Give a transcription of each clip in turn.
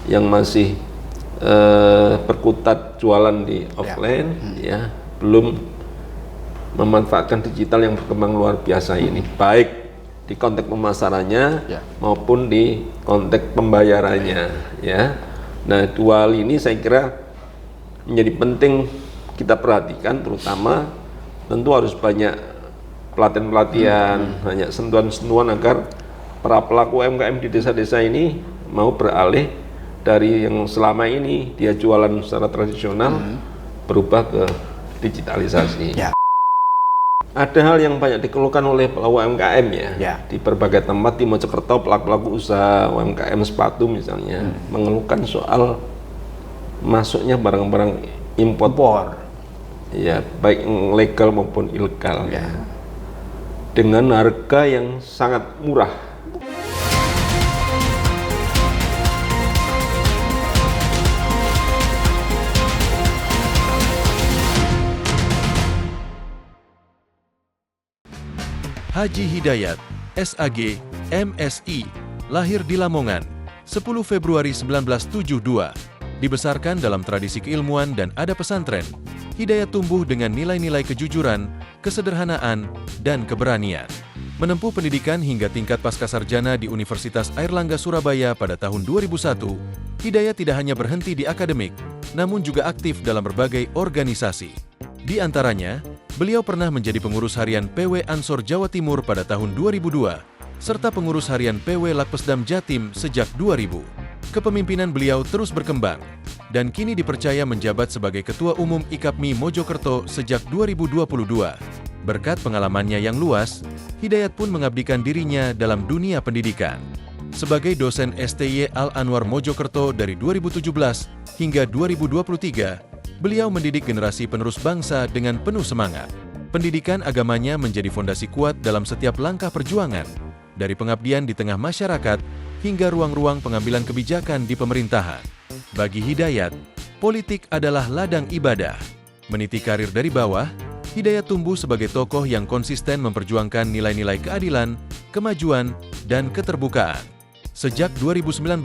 yang masih berkutat jualan di offline, ya belum memanfaatkan digital yang berkembang luar biasa ini, baik di konteks pemasarannya maupun di konteks pembayarannya, ya. Nah, dua hal ini saya kira menjadi penting kita perhatikan, terutama tentu harus banyak pelatihan-pelatihan, banyak sentuhan-sentuhan agar para pelaku UMKM di desa-desa ini mau beralih dari yang selama ini dia jualan secara tradisional berubah ke digitalisasi. Ada hal yang banyak dikeluhkan oleh pelaku UMKM di berbagai tempat di Mojokerto, pelaku-pelaku usaha UMKM sepatu misalnya mengeluhkan soal masuknya barang-barang impor, ya baik legal maupun ilegal, dengan harga yang sangat murah. Haji Hidayat, SAG, MSI, lahir di Lamongan, 10 Februari 1972. Dibesarkan dalam tradisi keilmuan dan ada pesantren, Hidayat tumbuh dengan nilai-nilai kejujuran, kesederhanaan, dan keberanian. Menempuh pendidikan hingga tingkat pascasarjana di Universitas Airlangga Surabaya pada tahun 2001, Hidayat tidak hanya berhenti di akademik, namun juga aktif dalam berbagai organisasi. Di antaranya, beliau pernah menjadi pengurus harian PW Ansor Jawa Timur pada tahun 2002, serta pengurus harian PW Lakpesdam Jatim sejak 2000. Kepemimpinan beliau terus berkembang, dan kini dipercaya menjabat sebagai Ketua Umum IKAPMI Mojokerto sejak 2022. Berkat pengalamannya yang luas, Hidayat pun mengabdikan dirinya dalam dunia pendidikan. Sebagai dosen STY Al-Anwar Mojokerto dari 2017 hingga 2023, beliau mendidik generasi penerus bangsa dengan penuh semangat. Pendidikan agamanya menjadi fondasi kuat dalam setiap langkah perjuangan, dari pengabdian di tengah masyarakat hingga ruang-ruang pengambilan kebijakan di pemerintahan. Bagi Hidayat, politik adalah ladang ibadah. Meniti karir dari bawah, Hidayat tumbuh sebagai tokoh yang konsisten memperjuangkan nilai-nilai keadilan, kemajuan, dan keterbukaan. Sejak 2019,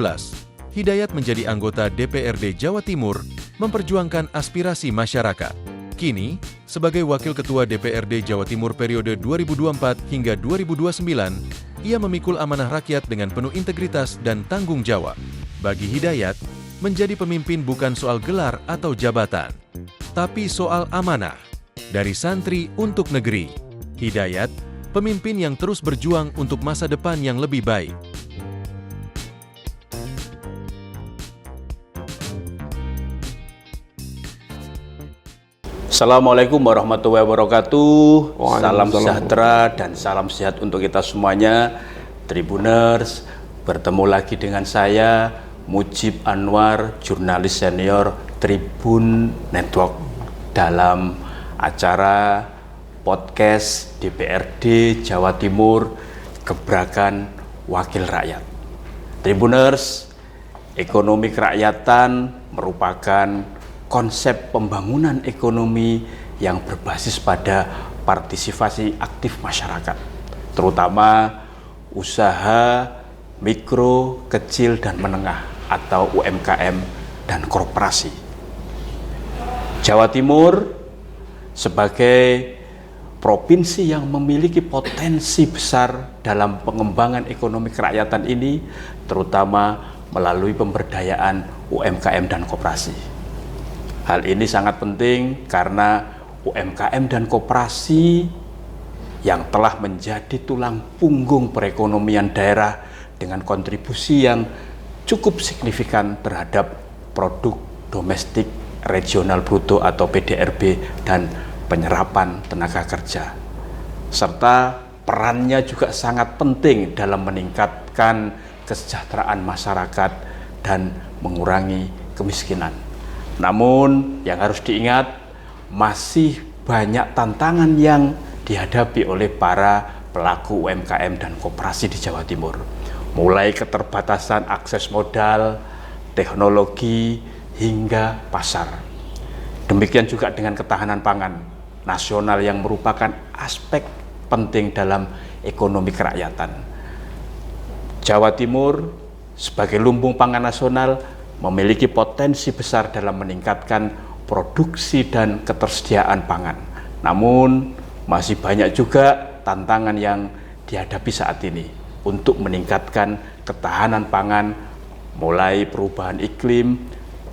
Hidayat menjadi anggota DPRD Jawa Timur, memperjuangkan aspirasi masyarakat. Kini, sebagai Wakil Ketua DPRD Jawa Timur periode 2024 hingga 2029, ia memikul amanah rakyat dengan penuh integritas dan tanggung jawab. Bagi Hidayat, menjadi pemimpin bukan soal gelar atau jabatan, tapi soal amanah. Dari santri untuk negeri, Hidayat, pemimpin yang terus berjuang untuk masa depan yang lebih baik. Assalamualaikum warahmatullahi wabarakatuh. Salam sejahtera dan salam sehat untuk kita semuanya. Tribuners, bertemu lagi dengan saya Mujib Anwar, jurnalis senior Tribun Network, dalam acara podcast DPRD Jawa Timur Gebrakan Wakil Rakyat. Tribuners, ekonomi kerakyatan merupakan konsep pembangunan ekonomi yang berbasis pada partisipasi aktif masyarakat, terutama usaha mikro, kecil, dan menengah atau UMKM dan korporasi. Jawa Timur sebagai provinsi yang memiliki potensi besar dalam pengembangan ekonomi kerakyatan ini, terutama melalui pemberdayaan UMKM dan koperasi. Hal ini sangat penting karena UMKM dan koperasi yang telah menjadi tulang punggung perekonomian daerah dengan kontribusi yang cukup signifikan terhadap produk domestik regional bruto atau PDRB dan penyerapan tenaga kerja, serta perannya juga sangat penting dalam meningkatkan kesejahteraan masyarakat dan mengurangi kemiskinan. Namun yang harus diingat, masih banyak tantangan yang dihadapi oleh para pelaku UMKM dan koperasi di Jawa Timur, mulai keterbatasan akses modal, teknologi, hingga pasar. Demikian juga dengan ketahanan pangan nasional yang merupakan aspek penting dalam ekonomi kerakyatan. Jawa Timur sebagai lumbung pangan nasional memiliki potensi besar dalam meningkatkan produksi dan ketersediaan pangan. Namun masih banyak juga tantangan yang dihadapi saat ini untuk meningkatkan ketahanan pangan, mulai perubahan iklim,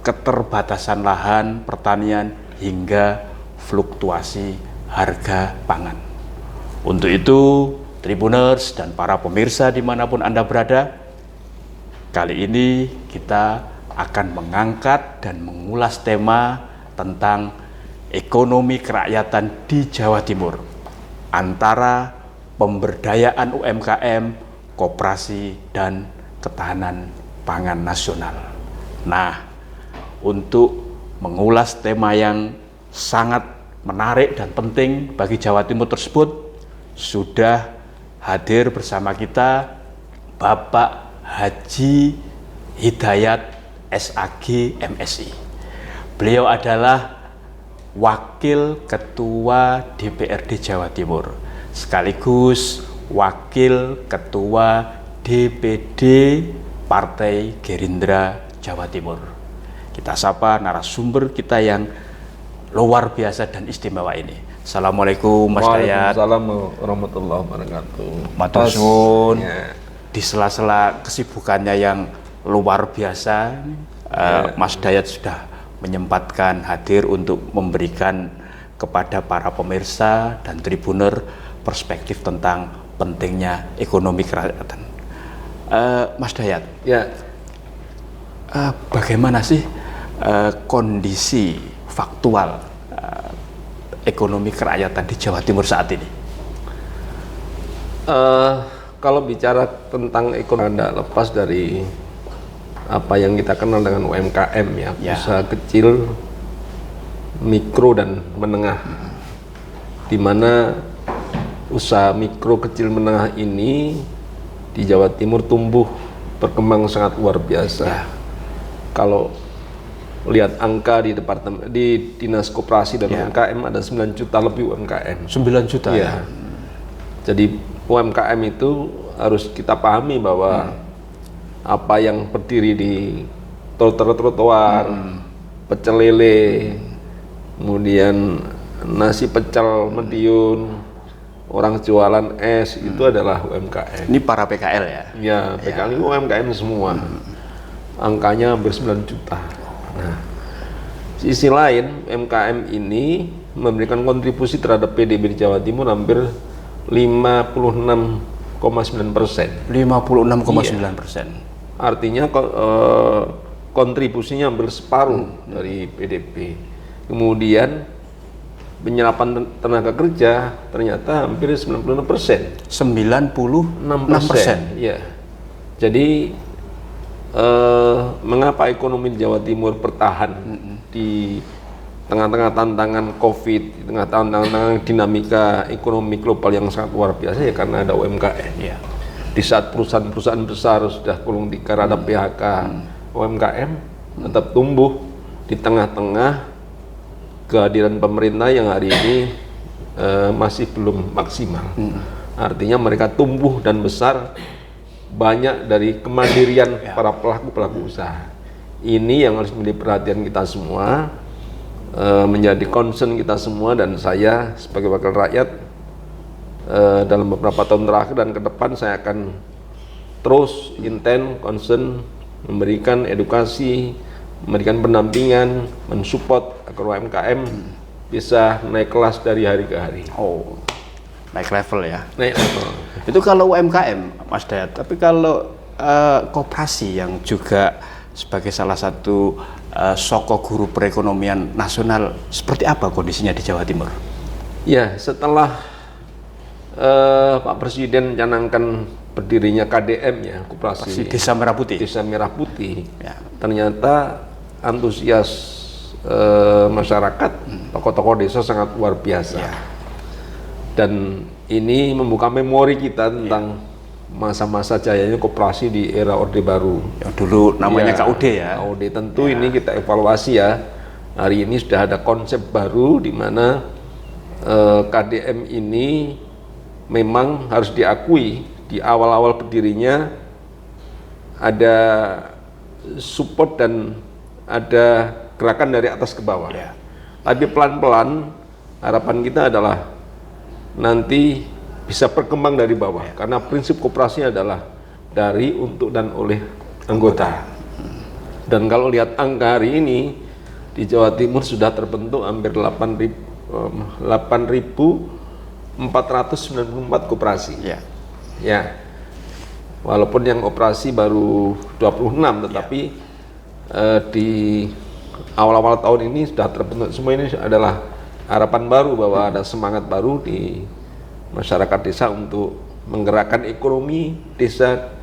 keterbatasan lahan pertanian, hingga fluktuasi harga pangan. Untuk itu, Tribuners dan para pemirsa dimanapun Anda berada, kali ini kita akan mengangkat dan mengulas tema tentang ekonomi kerakyatan di Jawa Timur, antara pemberdayaan UMKM, koperasi, dan ketahanan pangan nasional. Nah, untuk mengulas tema yang sangat menarik dan penting bagi Jawa Timur tersebut, sudah hadir bersama kita Bapak Haji Hidayat SAG MSI. Beliau adalah Wakil Ketua DPRD Jawa Timur, sekaligus Wakil Ketua DPD Partai Gerindra Jawa Timur. Kita sapa narasumber kita yang luar biasa dan istimewa ini. Assalamualaikum Mas Dayat. Waalaikumsalam warahmatullahi wabarakatuh. Matur suwun. Di sela-sela kesibukannya yang luar biasa, Mas Dayat sudah menyempatkan hadir untuk memberikan kepada para pemirsa dan tribuner perspektif tentang pentingnya ekonomi kerakyatan. Mas Dayat, Ya, bagaimana sih kondisi faktual ekonomi kerakyatan di Jawa Timur saat ini? kalau bicara tentang ekonomi, tidak lepas dari apa yang kita kenal dengan UMKM ya, usaha kecil, mikro dan menengah. Di mana usaha mikro, kecil, menengah ini di Jawa Timur tumbuh berkembang sangat luar biasa. Kalau lihat angka di Dinas Koperasi dan UMKM ada 9 juta lebih UMKM. 9 juta ya. Jadi UMKM itu harus kita pahami bahwa apa yang berdiri di trotoar, pecel lele, kemudian nasi pecel Madiun, orang jualan es, itu adalah UMKM. Ini para PKL ya? Ya, PKL ini UMKM semua. Angkanya hampir 9 juta. Nah, sisi lain UMKM ini memberikan kontribusi terhadap PDB di Jawa Timur hampir 56,9%. 56,9%. Artinya kontribusinya hampir separuh dari PDB. Kemudian penyerapan tenaga kerja ternyata hampir 96%. 96%. Ya. Jadi mengapa ekonomi di Jawa Timur bertahan di tengah-tengah tantangan COVID, di tengah tantangan dinamika ekonomi global yang sangat luar biasa, ya karena ada UMKM. Ya. Di saat perusahaan-perusahaan besar sudah gulung tikar, ada PHK, UMKM tetap tumbuh di tengah-tengah kehadiran pemerintah yang hari ini masih belum maksimal. Artinya mereka tumbuh dan besar banyak dari kemandirian para pelaku-pelaku usaha. Ini yang harus menjadi perhatian kita semua, menjadi concern kita semua, dan saya sebagai wakil rakyat dalam beberapa tahun terakhir dan ke depan saya akan terus intens concern memberikan edukasi, memberikan pendampingan, mensupport agar UMKM bisa naik kelas dari hari ke hari. Oh, naik level ya? Naik level. Itu kalau UMKM, Mas Dayat. Tapi kalau koperasi yang juga sebagai salah satu soko guru perekonomian nasional, seperti apa kondisinya di Jawa Timur? Ya, setelah Pak Presiden canangkan berdirinya KDM ya, Koperasi Desa Merah Putih. Desa Merah Putih. Ya. Ternyata antusias masyarakat, tokoh-tokoh desa sangat luar biasa. Ya. Dan ini membuka memori kita tentang masa-masa jayanya koperasi di era Orde Baru. Yang dulu namanya KUD ya. KUD tentu ini kita evaluasi ya. Hari ini sudah ada konsep baru di mana KDM ini memang harus diakui di awal-awal berdirinya ada support dan ada gerakan dari atas ke bawah. Ya. Tapi pelan-pelan harapan kita adalah nanti bisa berkembang dari bawah, karena prinsip koperasi adalah dari, untuk, dan oleh anggota. Dan kalau lihat angka hari ini di Jawa Timur sudah terbentuk hampir 8.494 koperasi. Ya. Ya, walaupun yang operasi baru 26, tetapi di awal-awal tahun ini sudah terbentuk semua. Ini adalah harapan baru bahwa ada semangat baru di masyarakat desa untuk menggerakkan ekonomi desa,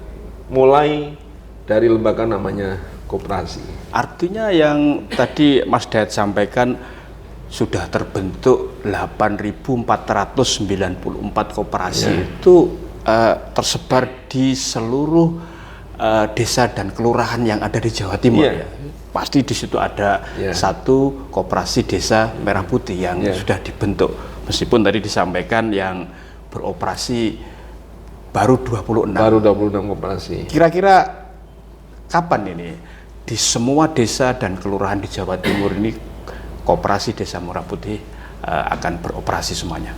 mulai dari lembaga namanya koperasi. Artinya yang tadi Mas Dayat sampaikan sudah terbentuk 8.494 koperasi itu tersebar di seluruh desa dan kelurahan yang ada di Jawa Timur. Ya. Pasti di situ ada satu koperasi desa Merah Putih yang sudah dibentuk. Meskipun tadi disampaikan yang beroperasi baru 26. Baru 26 koperasi. Kira-kira kapan ini di semua desa dan kelurahan di Jawa Timur ini koperasi Desa Merah Putih akan beroperasi semuanya?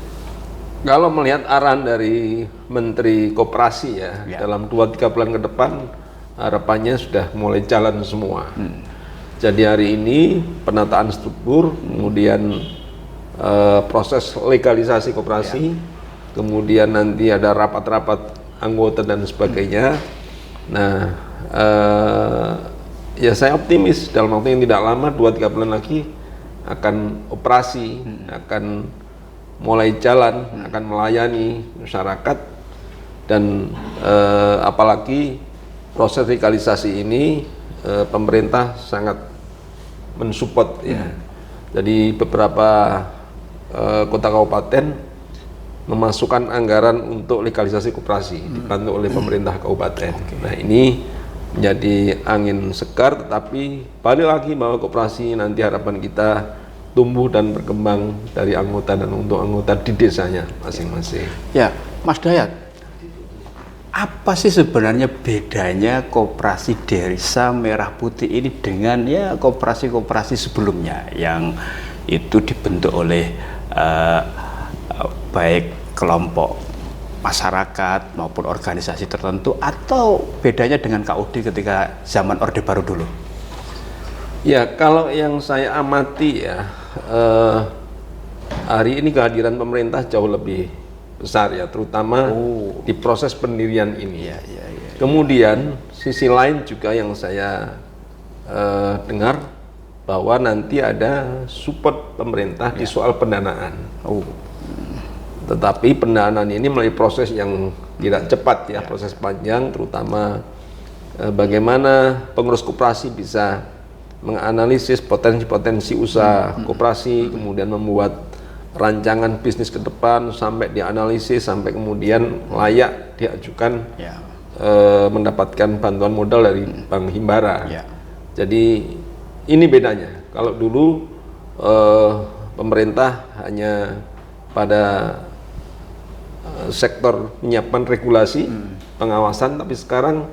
Kalau melihat arahan dari Menteri Koperasi dalam 2-3 bulan ke depan harapannya sudah mulai jalan semua. Jadi hari ini penataan struktur, kemudian proses legalisasi koperasi, kemudian nanti ada rapat-rapat anggota dan sebagainya. Nah, ya saya optimis dalam waktu yang tidak lama, 2-3 bulan lagi akan operasi, akan mulai jalan, akan melayani masyarakat. Dan apalagi proses legalisasi ini pemerintah sangat mensupport ya. Jadi beberapa kota kabupaten memasukkan anggaran untuk legalisasi koperasi dibantu oleh pemerintah kabupaten. Nah, ini menjadi angin segar, tetapi balik lagi bahwa koperasi nanti harapan kita tumbuh dan berkembang dari anggota dan untuk anggota di desanya masing-masing. Ya, Mas Dayat, apa sih sebenarnya bedanya koperasi Desa Merah Putih ini dengan koperasi-koperasi sebelumnya yang itu dibentuk oleh baik kelompok masyarakat maupun organisasi tertentu, atau bedanya dengan KUD ketika zaman Orde Baru dulu? Ya, kalau yang saya amati hari ini kehadiran pemerintah jauh lebih besar ya, terutama di proses pendirian ini. Kemudian sisi lain juga yang saya dengar bahwa nanti ada support pemerintah di soal pendanaan. Tetapi pendanaan ini melalui proses yang tidak cepat ya, proses panjang, terutama bagaimana pengurus koperasi bisa menganalisis potensi-potensi usaha koperasi, kemudian membuat rancangan bisnis ke depan sampai dianalisis, sampai kemudian layak diajukan mendapatkan bantuan modal dari Bank Himbara. Jadi ini bedanya. Kalau dulu pemerintah hanya pada sektor menyiapkan regulasi, pengawasan, tapi sekarang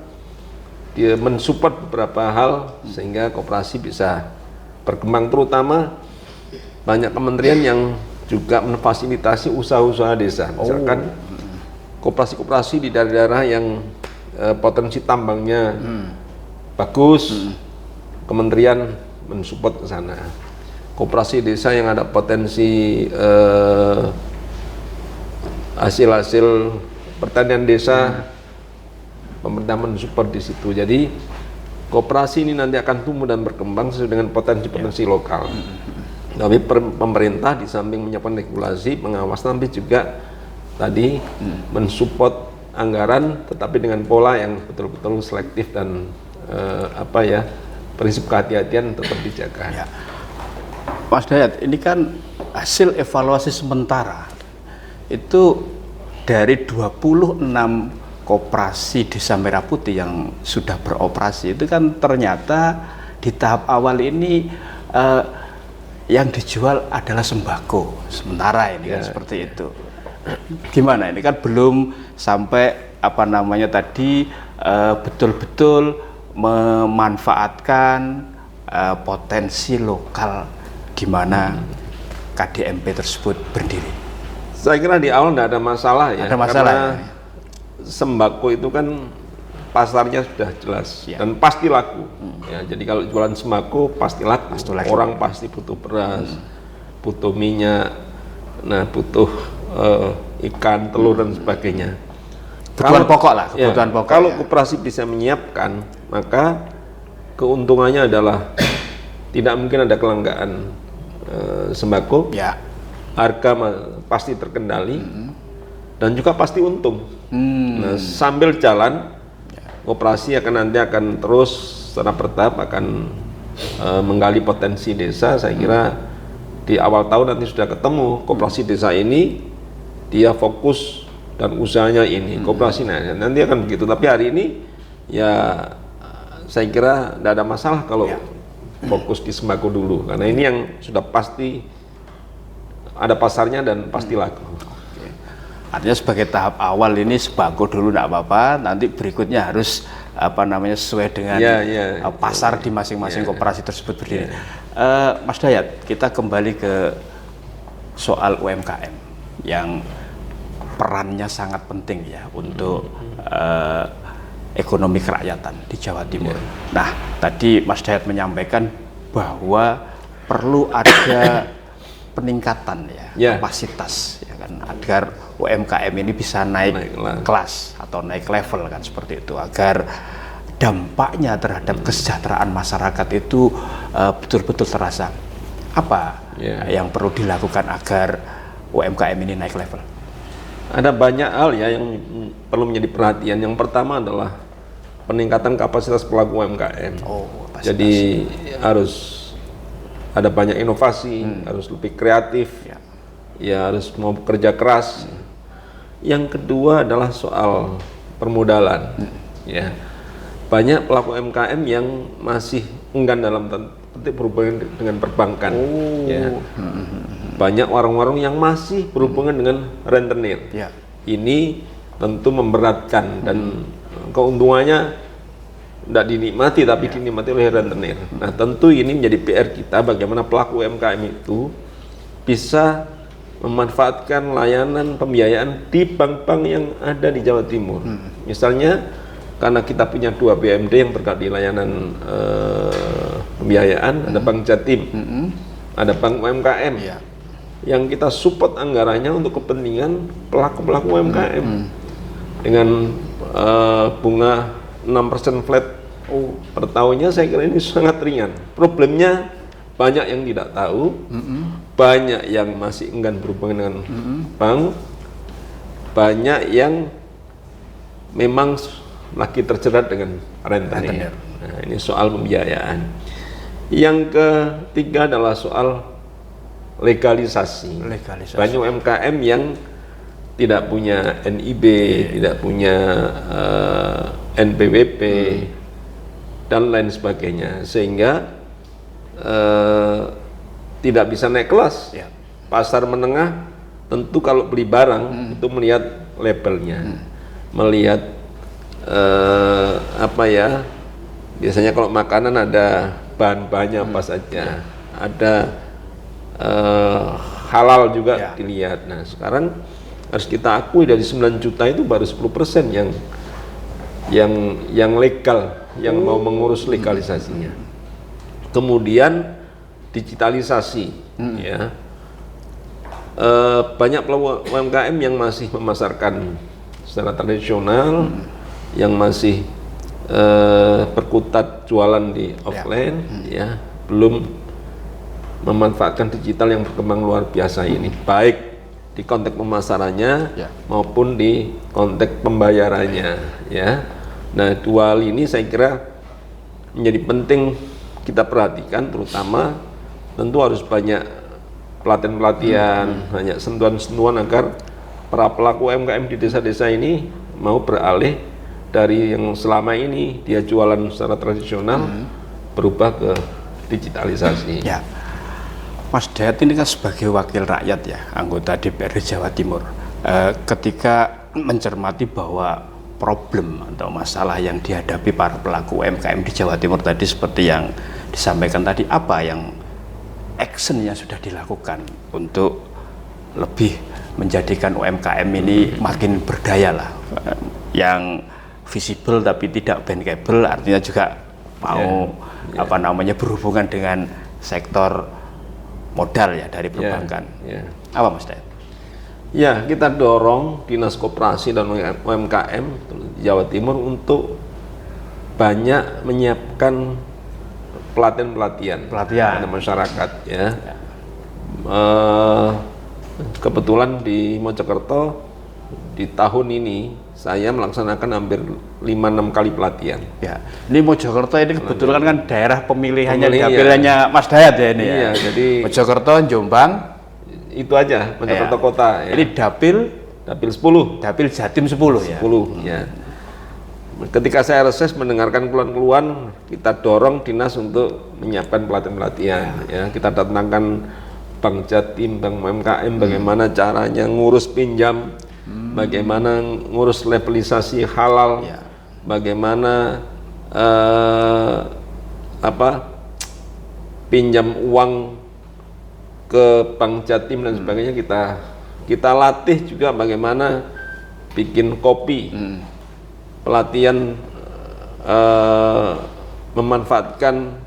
dia mensupport beberapa hal sehingga koperasi bisa berkembang, terutama banyak kementerian yang juga memfasilitasi usaha-usaha desa. Misalkan koperasi-koperasi di daerah-daerah yang potensi tambangnya bagus, kementerian mensupport ke sana. Koperasi desa yang ada potensi hasil-hasil pertanian desa, pemerintah mensupport di situ. Jadi koperasi ini nanti akan tumbuh dan berkembang sesuai dengan potensi-potensi lokal. Tapi pemerintah di samping menyiapkan regulasi, pengawasan, tapi juga tadi mensupport anggaran, tetapi dengan pola yang betul-betul selektif dan prinsip kehati-hatian tetap dijaga. Mas Dayat, ini kan hasil evaluasi sementara itu dari 26 koperasi Desa Merah Putih yang sudah beroperasi, itu kan ternyata di tahap awal ini yang dijual adalah sembako sementara ini kan seperti itu. Gimana ini kan belum sampai tadi betul-betul memanfaatkan potensi lokal di mana KDMP tersebut berdiri. Saya kira di awal tidak ada masalah ya. Ada masalah. Karena sembako itu kan pasarnya sudah jelas dan pasti laku. Ya, jadi kalau jualan sembako pasti laku. Orang pasti butuh beras, butuh minyak, nah butuh ikan, telur dan sebagainya. Kebutuhan pokok lah, kebutuhan pokok. Kalau koperasi bisa menyiapkan, maka keuntungannya adalah tidak mungkin ada kelangkaan sembako. Ya. Harga pasti terkendali dan juga pasti untung. Nah, sambil jalan koperasi nanti akan terus secara bertahap akan menggali potensi desa. Saya kira di awal tahun nanti sudah ketemu koperasi desa ini, dia fokus dan usahanya ini koperasi nanti akan begitu. Tapi hari ini ya saya kira tidak ada masalah kalau fokus di sembako dulu, karena ini yang sudah pasti ada pasarnya dan pasti laku. Artinya sebagai tahap awal ini sembako dulu tidak apa-apa, nanti berikutnya harus sesuai dengan pasar di masing-masing koperasi tersebut berdiri. Mas Dayat, kita kembali ke soal UMKM yang perannya sangat penting ya untuk ekonomi kerakyatan di Jawa Timur. Nah, tadi Mas Dayat menyampaikan bahwa perlu ada peningkatan kapasitas ya kan, agar UMKM ini bisa naik kelas atau naik level kan, seperti itu, agar dampaknya terhadap kesejahteraan masyarakat itu betul-betul terasa. Apa yang perlu dilakukan agar UMKM ini naik level? Ada banyak hal ya yang perlu menjadi perhatian. Yang pertama adalah peningkatan kapasitas pelaku UMKM. Jadi harus ada banyak inovasi, harus lebih kreatif, ya harus mau bekerja keras. Yang kedua adalah soal permodalan. Ya, banyak pelaku UMKM yang masih enggan dalam berhubungan dengan perbankan. Ya, banyak warung-warung yang masih berhubungan dengan rentenir. Ini tentu memberatkan dan keuntungannya tidak dinikmati, tapi dinikmati oleh rentenir. Nah, tentu ini menjadi PR kita, bagaimana pelaku UMKM itu bisa memanfaatkan layanan pembiayaan di bank-bank yang ada di Jawa Timur. Misalnya, karena kita punya 2 BMD yang terkait di layanan pembiayaan, ada Bank Jatim, ada Bank UMKM, yang kita support anggarannya untuk kepentingan pelaku-pelaku UMKM dengan bunga 6% flat per tahunnya. Saya kira ini sangat ringan. Problemnya banyak yang tidak tahu, banyak yang masih enggan berhubungan dengan bank, banyak yang memang lagi terjerat dengan rentenir. Nah, ini soal pembiayaan. Yang ketiga adalah soal legalisasi. Banyak UMKM yang tidak punya NIB, tidak punya NPWP dan lain sebagainya, sehingga tidak bisa naik kelas. Pasar menengah tentu kalau beli barang itu melihat labelnya, melihat biasanya kalau makanan ada bahan-bahannya apa saja, ada halal juga dilihat. Nah, sekarang harus kita akui dari 9 juta itu baru 10% yang legal, yang mau mengurus legalisasinya. Kemudian digitalisasi, ya. Banyak pelaku UMKM yang masih memasarkan secara tradisional, yang masih berkutat jualan di offline, ya, belum memanfaatkan digital yang berkembang luar biasa ini, baik di konteks pemasarannya maupun di konteks pembayarannya, ya. Nah, 2 hal ini saya kira menjadi penting kita perhatikan, terutama tentu harus banyak pelatihan-pelatihan, banyak sentuhan-sentuhan agar para pelaku UMKM di desa-desa ini mau beralih dari yang selama ini dia jualan secara tradisional berubah ke digitalisasi. Mas Dayat ini kan sebagai wakil rakyat ya, anggota DPRD Jawa Timur, ketika mencermati bahwa problem atau masalah yang dihadapi para pelaku UMKM di Jawa Timur tadi seperti yang disampaikan tadi, apa yang action yang sudah dilakukan untuk lebih menjadikan UMKM ini makin berdaya lah, yang visible tapi tidak bankable, artinya juga mau berhubungan dengan sektor modal ya dari perbankan. Apa Mas Dayat? Ya, kita dorong Dinas Koperasi dan UMKM Jawa Timur untuk banyak menyiapkan pelatihan pada masyarakat ya. Kebetulan di Mojokerto di tahun ini saya melaksanakan hampir 5-6 kali pelatihan. Ya, ini Mojokerto ini kebetulan kan daerah pemilihannya dapilnya Mas Dayat ya ini. Iya, jadi Mojokerto, Jombang, itu aja Mojokerto kota. Ya. Ini dapil 10, dapil Jatim 10 ya. 10 ya. Ketika saya reses mendengarkan keluhan-keluhan, kita dorong dinas untuk menyiapkan pelatihan-pelatihan. Ya, kita datangkan Bank Jatim, Bank UMKM, bagaimana caranya ngurus pinjam, bagaimana ngurus levelisasi halal, bagaimana pinjam uang ke Bank Jatim dan sebagainya, kita latih juga bagaimana bikin kopi, pelatihan memanfaatkan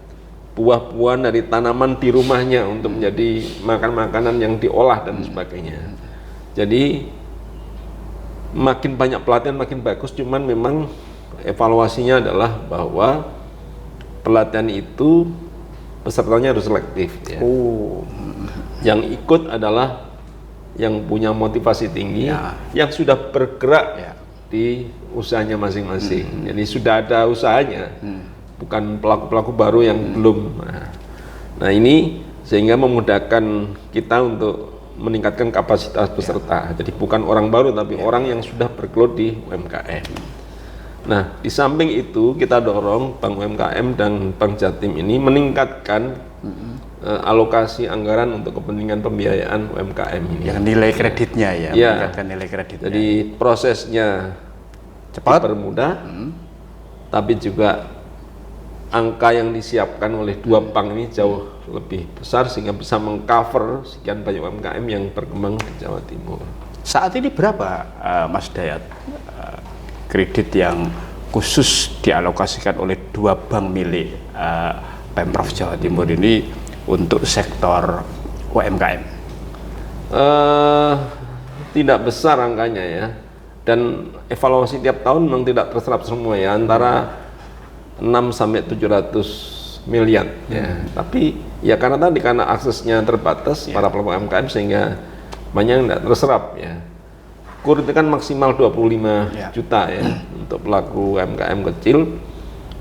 buah-buahan dari tanaman di rumahnya untuk menjadi makanan yang diolah dan sebagainya. Jadi makin banyak pelatihan makin bagus, cuman memang evaluasinya adalah bahwa pelatihan itu pesertanya harus selektif ya. Yang ikut adalah yang punya motivasi tinggi, yang sudah bergerak di usahanya masing-masing. Jadi sudah ada usahanya, bukan pelaku-pelaku baru yang belum. Nah ini sehingga memudahkan kita untuk meningkatkan kapasitas peserta. Jadi bukan orang baru tapi orang yang sudah bergelut di UMKM. Nah di samping itu kita dorong Bank UMKM dan Bank Jatim ini meningkatkan alokasi anggaran untuk kepentingan pembiayaan UMKM ini. Yang nilai kreditnya meningkatkan nilai kreditnya. Jadi prosesnya cepat, dipermudah, tapi juga angka yang disiapkan oleh dua bank ini jauh lebih besar sehingga bisa mengcover sekian banyak UMKM yang berkembang di Jawa Timur. Saat ini berapa Mas Dayat kredit yang khusus dialokasikan oleh dua bank milik Pemprov Jawa Timur ini untuk sektor UMKM? Tidak besar angkanya ya, dan evaluasi tiap tahun memang tidak terserap semua ya, antara 600-700 miliar ya. Tapi ya karena aksesnya terbatas para pelaku UMKM sehingga banyak yang tidak terserap ya. KUR itu kan maksimal 25 juta ya untuk pelaku UMKM kecil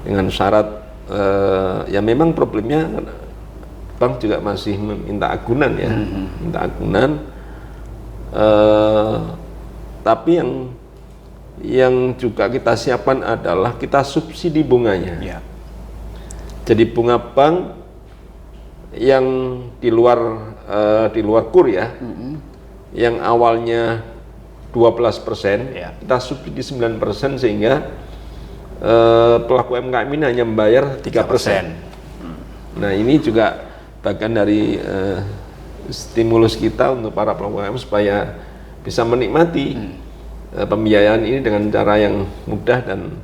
dengan syarat ya memang problemnya bank juga masih minta agunan ya, minta agunan. Tapi yang juga kita siapkan adalah kita subsidi bunganya. Jadi bunga bank yang di luar KUR ya, yang awalnya 12%, kita subsidi 9% sehingga pelaku UMKM ini hanya membayar 3%. Nah ini juga bagian dari stimulus kita untuk para pelaku UMKM supaya bisa menikmati pembiayaan ini dengan cara yang mudah dan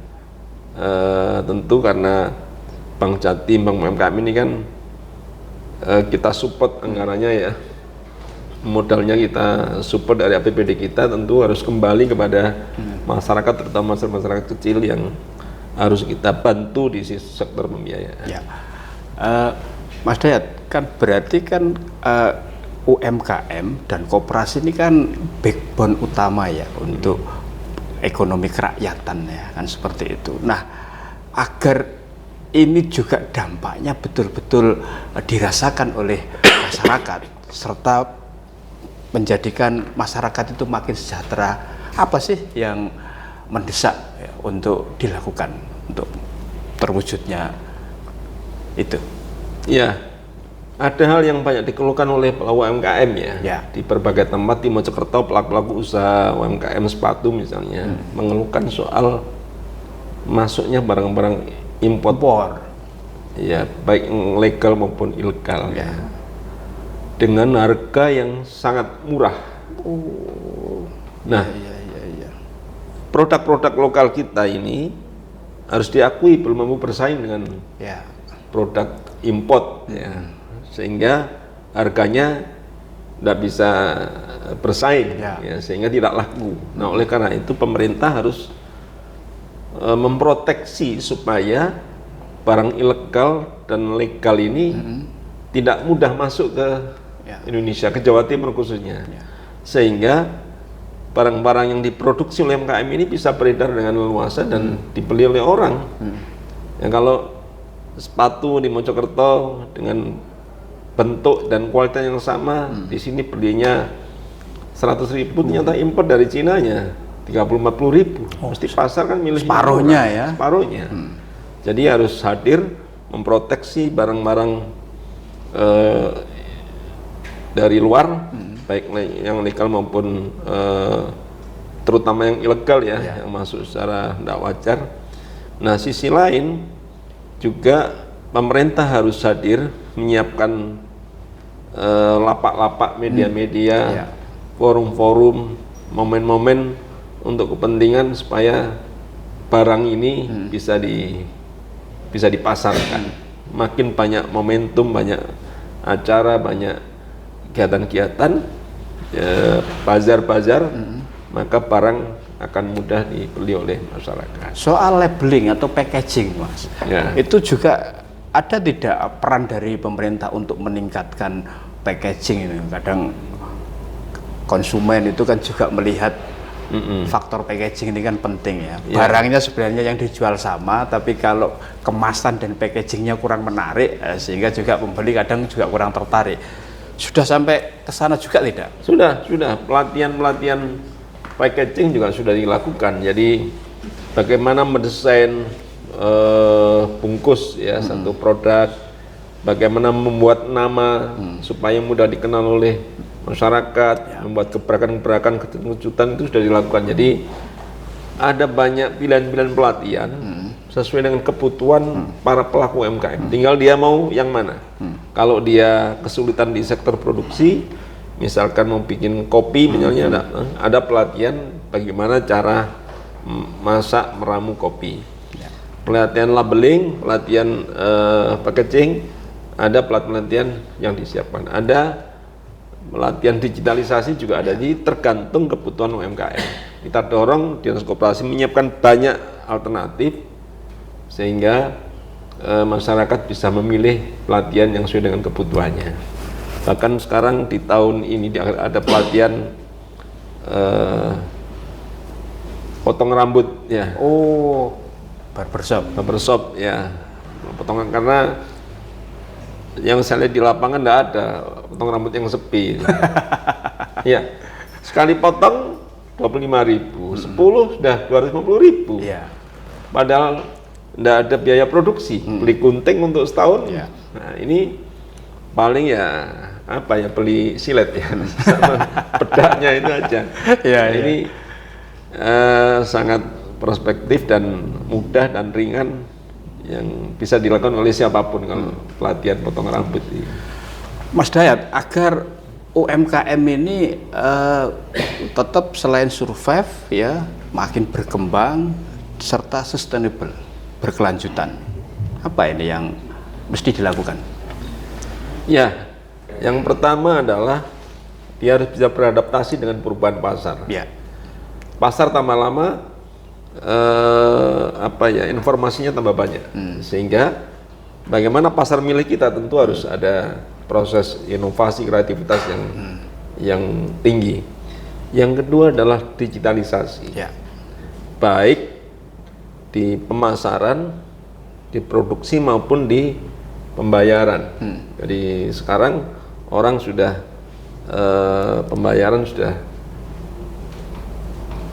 tentu karena Bank Jatim, Bank UMKM ini kan kita support anggarannya ya, modalnya kita support dari APBD kita, tentu harus kembali kepada masyarakat, terutama masyarakat kecil yang harus kita bantu di sektor pembiayaan. Mas Dayat, kan berarti kan UMKM dan koperasi ini kan backbone utama ya untuk ekonomi kerakyatan ya, kan seperti itu. Nah, agar ini juga dampaknya betul-betul dirasakan oleh masyarakat serta menjadikan masyarakat itu makin sejahtera, apa sih yang mendesak ya, untuk dilakukan untuk terwujudnya itu? Ya, ada hal yang banyak dikeluhkan oleh pelaku UMKM ya. Ya. Di berbagai tempat di Mojokerto pelaku-pelaku usaha UMKM sepatu misalnya mengeluhkan soal masuknya barang-barang impor. Ya, baik yang legal maupun ilegal ya. Dengan harga yang sangat murah. Nah, produk-produk lokal kita ini harus diakui belum mampu bersaing dengan produk import ya, sehingga harganya tidak bisa bersaing ya, sehingga tidak laku. Nah, oleh karena itu pemerintah harus memproteksi supaya barang ilegal dan legal ini tidak mudah masuk ke Indonesia, ke Jawa Timur khususnya, sehingga barang-barang yang diproduksi oleh UMKM ini bisa beredar dengan leluasa dan dibeli oleh orang. Ya, kalau sepatu di Mojokerto dengan bentuk dan kualitas yang sama, di sini belinya 100.000, ternyata impor dari Cinanya 30-40.000. Mesti pasar kan milih separuhnya ya. Separuhnya. Jadi harus hadir memproteksi barang-barang dari luar, baik yang legal maupun terutama yang ilegal ya, yang masuk secara tidak wajar. Nah, sisi lain juga pemerintah harus hadir menyiapkan lapak-lapak media-media, forum-forum, momen-momen untuk kepentingan supaya barang ini bisa dipasarkan. Makin banyak momentum, banyak acara, banyak kegiatan-kegiatan, bazar-bazar, maka barang akan mudah dibeli oleh masyarakat. Soal labeling atau packaging, Mas, itu juga ada tidak peran dari pemerintah untuk meningkatkan packaging ini? Kadang konsumen itu kan juga melihat faktor packaging ini kan penting ya. Barangnya sebenarnya yang dijual sama, tapi kalau kemasan dan packagingnya kurang menarik, sehingga juga pembeli kadang juga kurang tertarik. Sudah sampai ke sana juga tidak? Sudah. Pelatihan packaging juga sudah dilakukan. Jadi bagaimana mendesain bungkus ya satu produk, bagaimana membuat nama supaya mudah dikenal oleh masyarakat, membuat gebrakan-gebrakan kejutan itu sudah dilakukan. Jadi ada banyak pilihan-pilihan pelatihan sesuai dengan kebutuhan para pelaku UMKM. Tinggal dia mau yang mana. Kalau dia kesulitan di sektor produksi, misalkan mau bikin kopi misalnya, ada pelatihan bagaimana cara masak meramu kopi. Pelatihan labeling, pelatihan packaging, ada pelatihan yang disiapkan. Ada pelatihan digitalisasi juga ada. Jadi tergantung kebutuhan UMKM. Kita dorong Dinas Koperasi menyiapkan banyak alternatif sehingga masyarakat bisa memilih pelatihan yang sesuai dengan kebutuhannya. Bahkan sekarang di tahun ini ada pelatihan potong rambut ya. Oh, barbershop ya. Potongan, karena yang saya lihat di lapangan tidak ada potong rambut yang sepi. Ya, sekali potong 25.000, 10 sudah 250.000. Padahal tidak ada biaya produksi, beli gunting untuk setahun. Nah, ini paling ya apa ya, beli silet ya, sama pedaknya itu aja. Ini sangat prospektif dan mudah dan ringan yang bisa dilakukan oleh siapapun kalau pelatihan potong rambut ini. Mas Dayat, agar UMKM ini tetap selain survive ya, makin berkembang serta sustainable, berkelanjutan, apa ini yang mesti dilakukan? Ya, yang pertama adalah dia harus bisa beradaptasi dengan perubahan pasar. Pasar tambah lama, informasinya tambah banyak, sehingga bagaimana pasar milik kita tentu harus ada proses inovasi kreativitas yang tinggi. Yang kedua adalah digitalisasi, baik di pemasaran, di produksi maupun di pembayaran. Jadi sekarang orang sudah pembayaran sudah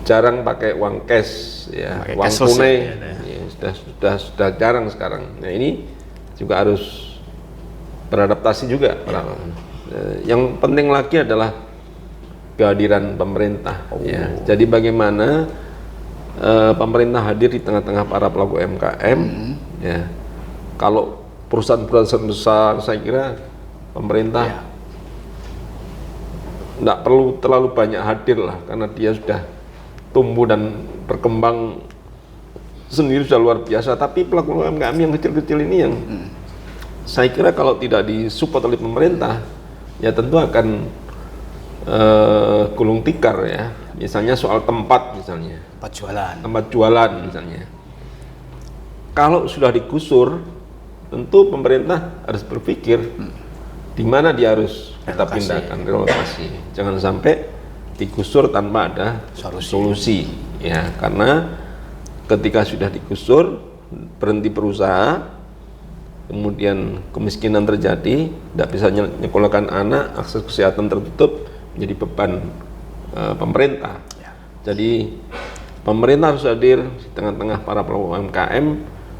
jarang pakai uang cash ya, uang tunai sudah jarang sekarang. Nah, ini juga harus beradaptasi juga. Yang penting lagi adalah kehadiran pemerintah. Ya. Jadi bagaimana pemerintah hadir di tengah-tengah para pelaku UMKM. Ya. Kalau perusahaan-perusahaan besar, saya kira pemerintah tidak perlu terlalu banyak hadir lah, karena dia sudah tumbuh dan berkembang sendiri sudah luar biasa. Tapi pelaku UMKM yang kecil-kecil ini yang saya kira kalau tidak disupport oleh pemerintah, ya tentu akan gulung tikar ya. Misalnya soal tempat misalnya. Tempat jualan misalnya. Kalau sudah digusur, tentu pemerintah harus berpikir di mana dia harus kita pindahkan, relokasi. Jangan sampai digusur tanpa ada solusi. Ya, karena ketika sudah digusur, berhenti berusaha, kemudian kemiskinan terjadi, tidak bisa nyekolahkan anak, akses kesehatan tertutup, menjadi beban pemerintah. Jadi pemerintah harus hadir di tengah-tengah para pelaku UMKM,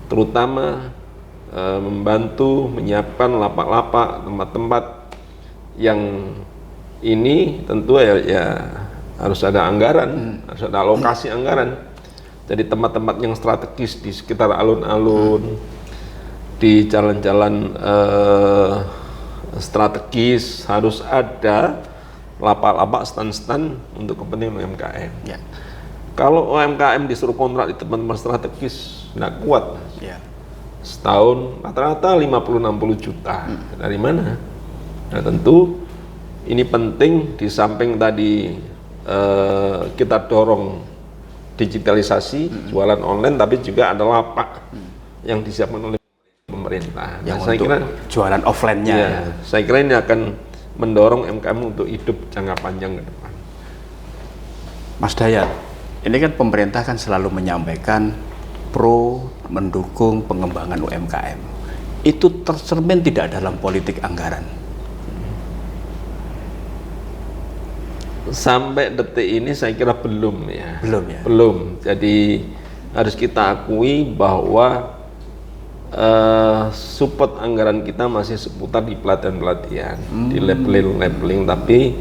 terutama membantu menyiapkan lapak-lapak, tempat-tempat yang ini tentu ya harus ada anggaran, harus ada alokasi anggaran. Jadi tempat-tempat yang strategis di sekitar alun-alun, di jalan-jalan strategis harus ada lapak-lapak, stand-stand untuk kepentingan UMKM. Ya. Kalau UMKM disuruh kontrak di tempat-tempat strategis, nggak kuat. Ya. Setahun rata-rata 50-60 juta. Dari mana? Nah tentu ini penting, di samping tadi kita dorong digitalisasi, jualan online, tapi juga ada lapak yang disiapkan oleh pemerintah. Yang saya kira jualan offline-nya. Ya, saya kira ini akan mendorong UMKM untuk hidup jangka panjang ke depan. Mas Dayat, ini kan pemerintah kan selalu menyampaikan pro mendukung pengembangan UMKM. Itu tercermin tidak dalam politik anggaran? Sampai detik ini saya kira belum ya. Belum ya. Belum. Jadi harus kita akui bahwa support anggaran kita masih seputar di pelatihan-pelatihan, di labeling, tapi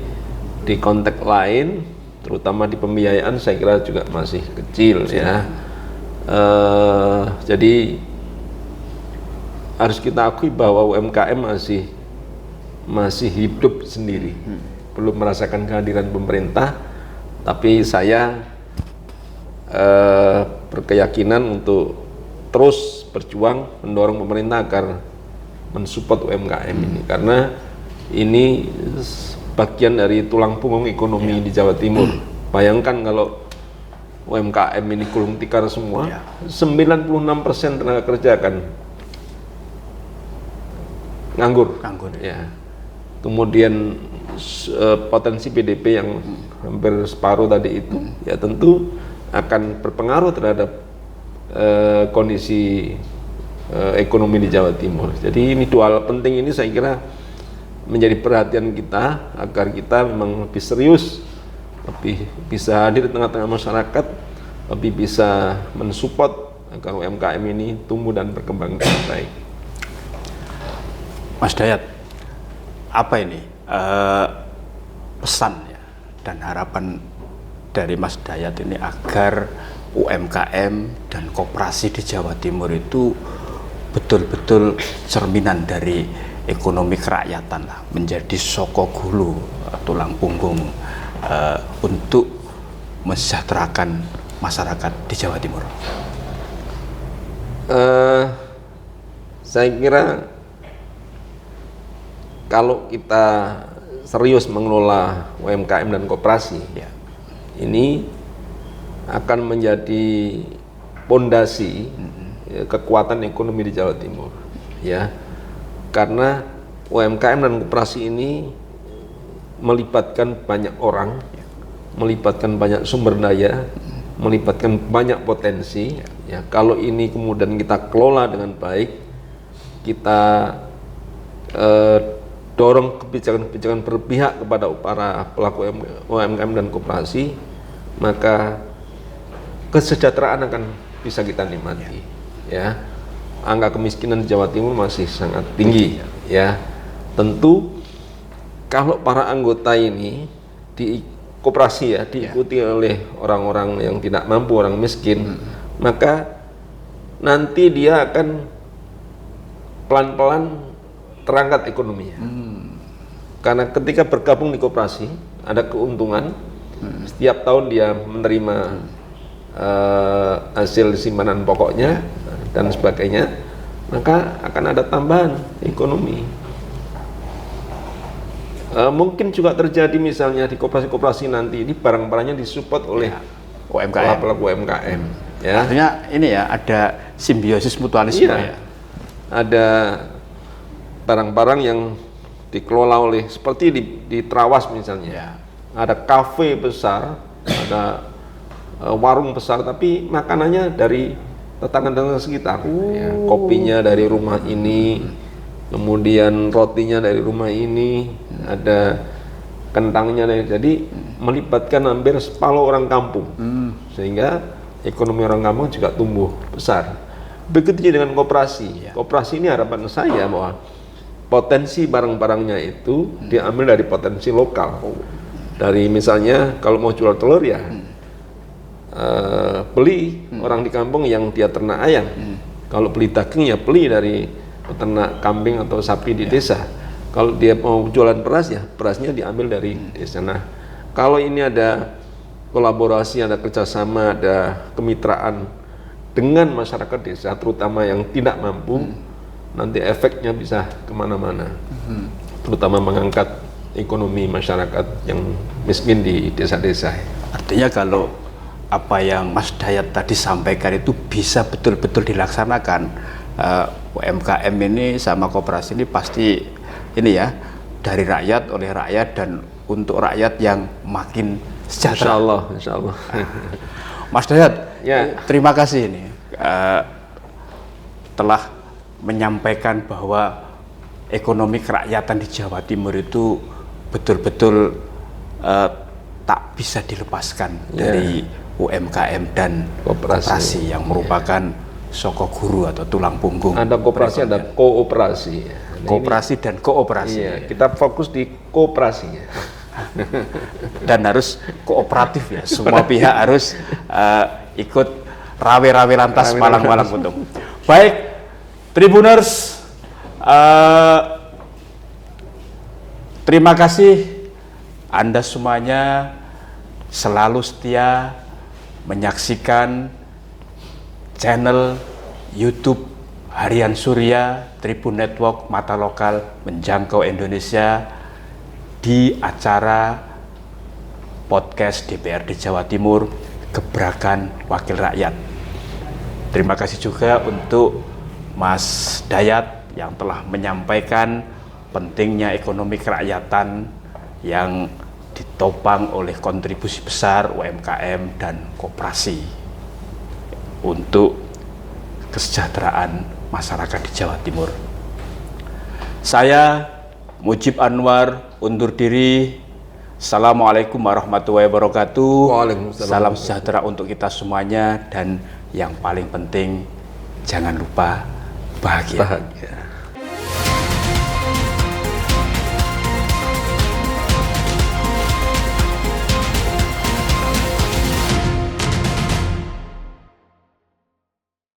di konteks lain, terutama di pembiayaan, saya kira juga masih kecil ya. Jadi harus kita akui bahwa UMKM masih hidup sendiri, belum merasakan kehadiran pemerintah. Tapi saya berkeyakinan untuk terus berjuang mendorong pemerintah agar mensupport UMKM ini, karena ini bagian dari tulang punggung ekonomi di Jawa Timur. Bayangkan kalau UMKM ini gulung tikar semua, 96% tenaga kerja akan nganggur. Ya. Kemudian potensi PDB yang hampir separuh tadi itu, ya tentu akan berpengaruh terhadap kondisi ekonomi di Jawa Timur. Jadi ini dua hal penting ini saya kira menjadi perhatian kita, agar kita memang lebih serius, lebih bisa hadir di tengah-tengah masyarakat, lebih bisa mensupport agar UMKM ini tumbuh dan berkembang dengan baik. Mas Dayat, apa ini pesan ya dan harapan dari Mas Dayat ini agar UMKM dan koperasi di Jawa Timur itu betul-betul cerminan dari ekonomi kerakyatan lah, menjadi sokogulu, tulang punggung untuk mensejahterakan masyarakat di Jawa Timur? Saya kira kalau kita serius mengelola UMKM dan koperasi, ini akan menjadi pondasi kekuatan ekonomi di Jawa Timur, ya. Karena UMKM dan koperasi ini melibatkan banyak orang, melibatkan banyak sumber daya, melibatkan banyak potensi. Ya, kalau ini kemudian kita kelola dengan baik, kita dorong kebijakan-kebijakan berpihak kepada para pelaku UMKM dan koperasi, maka kesejahteraan akan bisa kita nikmati. Ya, angka kemiskinan di Jawa Timur masih sangat tinggi. Ya, tentu kalau para anggota ini di koperasi ya diikuti oleh orang-orang yang tidak mampu, orang miskin, maka nanti dia akan pelan-pelan terangkat ekonominya. Karena ketika bergabung di koperasi ada keuntungan, setiap tahun dia menerima hasil simpanan pokoknya dan sebagainya, maka akan ada tambahan ekonomi. Mungkin juga terjadi misalnya di koperasi-koperasi nanti ini barang-barangnya disupport oleh pelaku UMKM. Ya. Artinya ini ya ada simbiosis mutualisme ya. Ada barang-barang yang dikelola oleh seperti di Trawas misalnya. Ya. Ada kafe besar, ada warung besar, tapi makanannya dari tetangga-tetangga sekitar. Ya, kopinya dari rumah ini, kemudian rotinya dari rumah ini, ada kentangnya jadi melibatkan hampir separuh orang kampung, sehingga ekonomi orang kampung juga tumbuh besar. Begitu juga dengan koperasi. Koperasi ini harapan saya bahwa potensi barang-barangnya itu diambil dari potensi lokal. Dari misalnya kalau mau jual telur ya beli orang di kampung yang dia ternak ayam. Kalau beli daging ya beli dari peternak kambing atau sapi di desa. Kalau dia mau jualan beras ya berasnya diambil dari desa. Nah, kalau ini ada kolaborasi, ada kerjasama, ada kemitraan dengan masyarakat desa, terutama yang tidak mampu, nanti efeknya bisa kemana-mana. Terutama mengangkat ekonomi masyarakat yang miskin di desa-desa. Artinya kalau apa yang Mas Dayat tadi sampaikan itu bisa betul-betul dilaksanakan, UMKM ini sama koperasi ini pasti ini ya dari rakyat, oleh rakyat, dan untuk rakyat yang makin sejahtera. Insya Allah. Mas Dayat, Ya. terima kasih ini telah menyampaikan bahwa ekonomi kerakyatan di Jawa Timur itu betul-betul tak bisa dilepaskan dari UMKM dan koperasi yang merupakan soko guru atau tulang punggung. Ada koperasi, ada kooperasi. Kooperasi dan kooperasi. Iya, kita fokus di kooperasinya. Dan harus kooperatif ya. Semua pihak harus ikut rawe-rawe lantas malang-malang untung. Baik, Tribuners, terima kasih Anda semuanya selalu setia menyaksikan channel YouTube Harian Surya Tribun Network, Mata Lokal Menjangkau Indonesia, di acara podcast DPRD Jawa Timur, Gebrakan Wakil Rakyat. Terima kasih juga untuk Mas Dayat yang telah menyampaikan pentingnya ekonomi kerakyatan yang ditopang oleh kontribusi besar UMKM dan koperasi untuk kesejahteraan masyarakat di Jawa Timur. Saya Mujib Anwar undur diri. Assalamualaikum warahmatullahi wabarakatuh. Waalaikumsalam. Salam sejahtera untuk kita semuanya, dan yang paling penting jangan lupa bahagia.